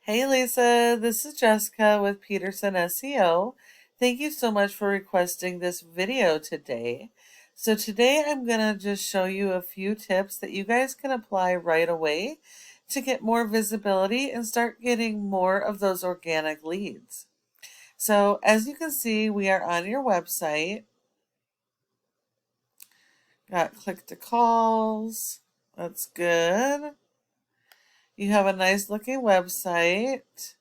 Hey Lisa, this is Jessica with Peterson SEO. Thank you so much for requesting this video today. So today I'm going to just show you a few tips that you guys can apply right away to get more visibility and start getting more of those organic leads. So as you can see, we are on your website. Got click to calls. That's good. You have a nice looking website.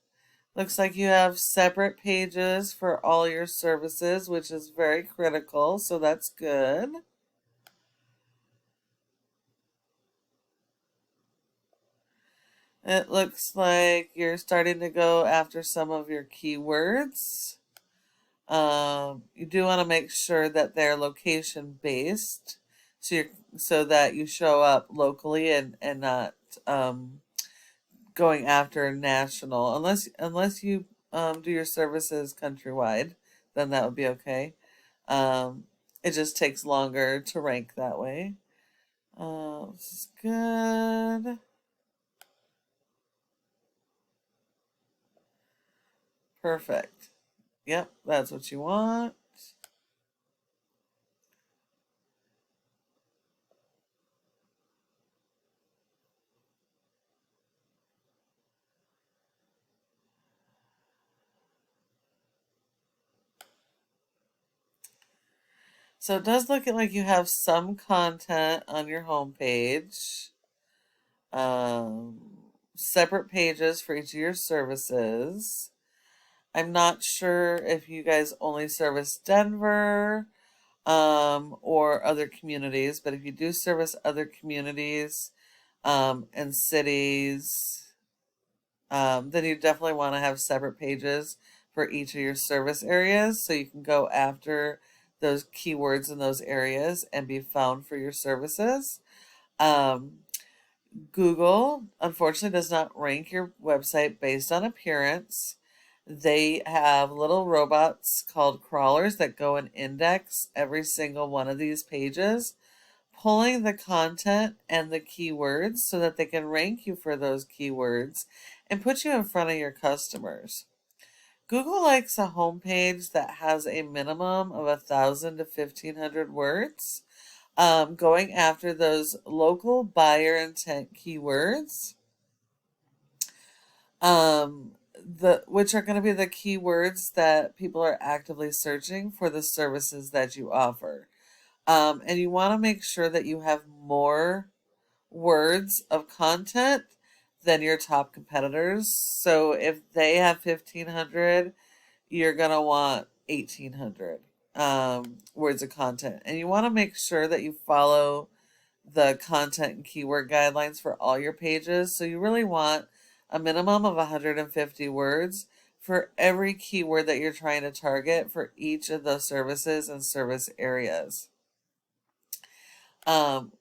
Looks like you have separate pages for all your services, which is very critical, so that's good. It looks like you're starting to go after some of your keywords. You do want to make sure that they're location based, so that you show up locally and not going after national. Unless you do your services countrywide, then that would be okay. It just takes longer to rank that way. This is good. Perfect. Yep, that's what you want. So it does look like you have some content on your homepage. Um, Separate pages for each of your services. I'm not sure if you guys only service Denver or other communities, but if you do service other communities and cities, then you definitely want to have separate pages for each of your service areas so you can go after those keywords in those areas and be found for your services. Um, Google, unfortunately, does not rank your website based on appearance. They have little robots called crawlers that go and index every single one of these pages, pulling the content and the keywords so that they can rank you for those keywords and put you in front of your customers. Google likes a homepage that has a minimum of 1,000 to 1,500 words, going after those local buyer intent keywords, which are going to be the keywords that people are actively searching for the services that you offer. And you want to make sure that you have more words of content than your top competitors. So if they have 1,500, you're going to want 1,800 words of content. And you want to make sure that you follow the content and keyword guidelines for all your pages. So you really want a minimum of 150 words for every keyword that you're trying to target for each of those services and service areas. Um,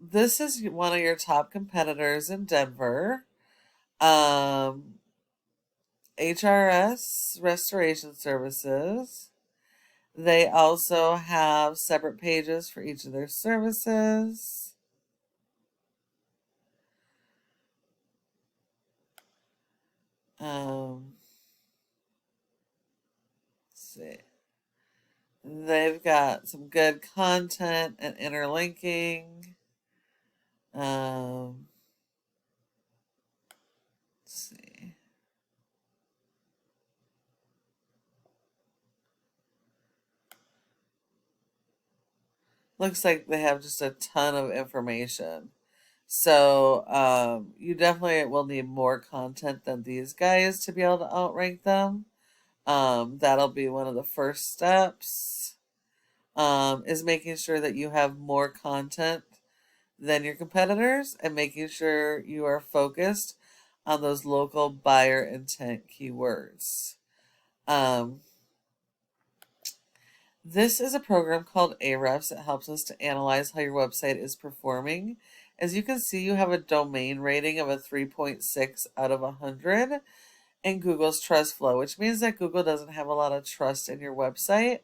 this is one of your top competitors in Denver. HRS Restoration Services. They also have separate pages for each of their services. Let's see. They've got some good content and interlinking. Let's see. Looks like they have just a ton of information. So you definitely will need more content than these guys to be able to outrank them. That'll be one of the first steps, is making sure that you have more content than your competitors and making sure you are focused on those local buyer intent keywords. Um, this is a program called Ahrefs. It helps us to analyze how your website is performing. As you can see, you have a domain rating of a 3.6 out of 100 in Google's Trust Flow, which means that Google doesn't have a lot of trust in your website,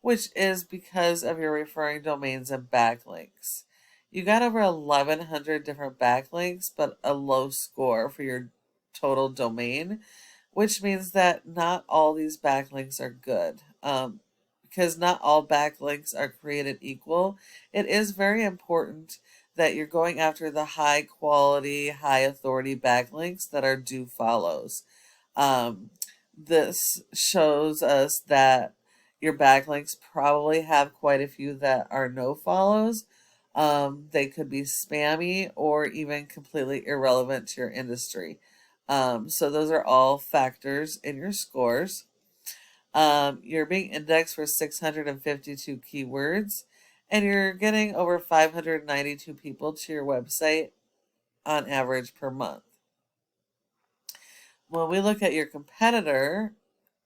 which is because of your referring domains and backlinks. You got over 1,100 different backlinks, but a low score for your total domain, which means that not all these backlinks are good. Because not all backlinks are created equal, it is very important that you're going after the high quality, high authority backlinks that are do follows. Um, this shows us that your backlinks probably have quite a few that are no follows. They could be spammy or even completely irrelevant to your industry. So those are all factors in your scores. You're being indexed for 652 keywords, and you're getting over 592 people to your website on average per month. When we look at your competitor,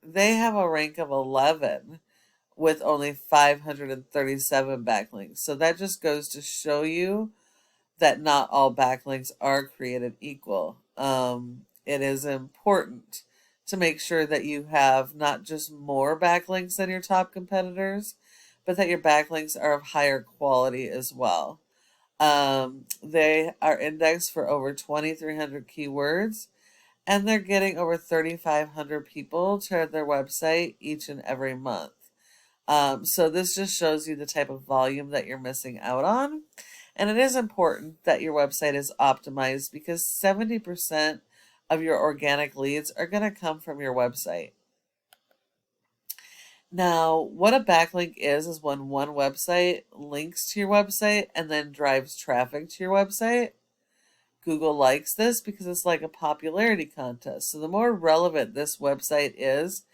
they have a rank of 11 with only 537 backlinks. So that just goes to show you that not all backlinks are created equal. It is important to make sure that you have not just more backlinks than your top competitors, but that your backlinks are of higher quality as well. They are indexed for over 2,300 keywords, and they're getting over 3,500 people to their website each and every month. So this just shows you the type of volume that you're missing out on. And it is important that your website is optimized because 70% of your organic leads are going to come from your website. Now, what a backlink is when one website links to your website and then drives traffic to your website. Google likes this because it's like a popularity contest. So the more relevant this website is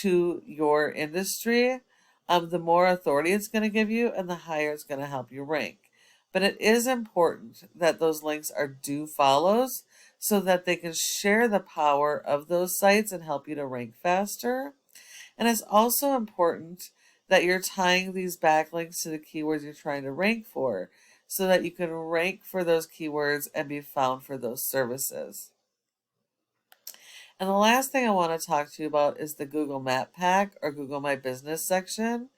to your industry, the more authority it's going to give you and the higher it's going to help you rank. But it is important that those links are do follows so that they can share the power of those sites and help you to rank faster. And it's also important that you're tying these backlinks to the keywords you're trying to rank for so that you can rank for those keywords and be found for those services. And the last thing I want to talk to you about is the Google Map Pack or Google My Business section.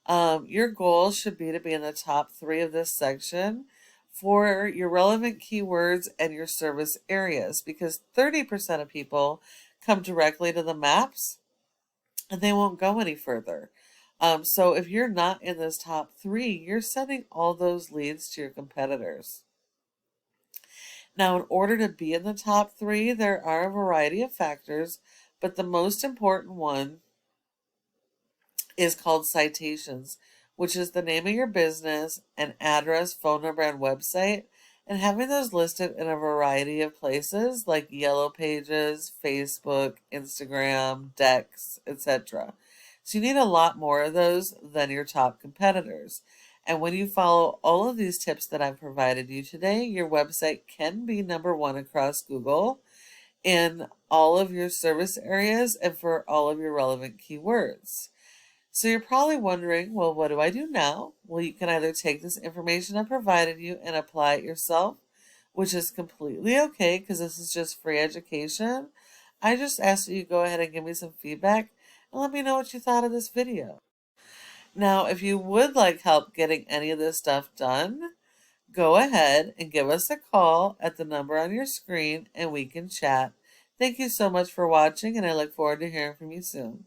Your goal should be to be in the top 3 of this section for your relevant keywords and your service areas because 30% of people come directly to the maps and they won't go any further. So if you're not in this top 3, you're sending all those leads to your competitors. Now, in order to be in the top 3, there are a variety of factors, but the most important one is called citations, which is the name of your business, an address, phone number, and website, and having those listed in a variety of places like Yellow Pages, Facebook, Instagram, Dex, etc. So you need a lot more of those than your top competitors. And when you follow all of these tips that I've provided you today, your website can be #1 across Google in all of your service areas and for all of your relevant keywords. So you're probably wondering, well, what do I do now? Well, you can either take this information I provided you and apply it yourself, which is completely okay because this is just free education. I just ask that you go ahead and give me some feedback and let me know what you thought of this video. Now, if you would like help getting any of this stuff done, go ahead and give us a call at the number on your screen and we can chat. Thank you so much for watching and I look forward to hearing from you soon.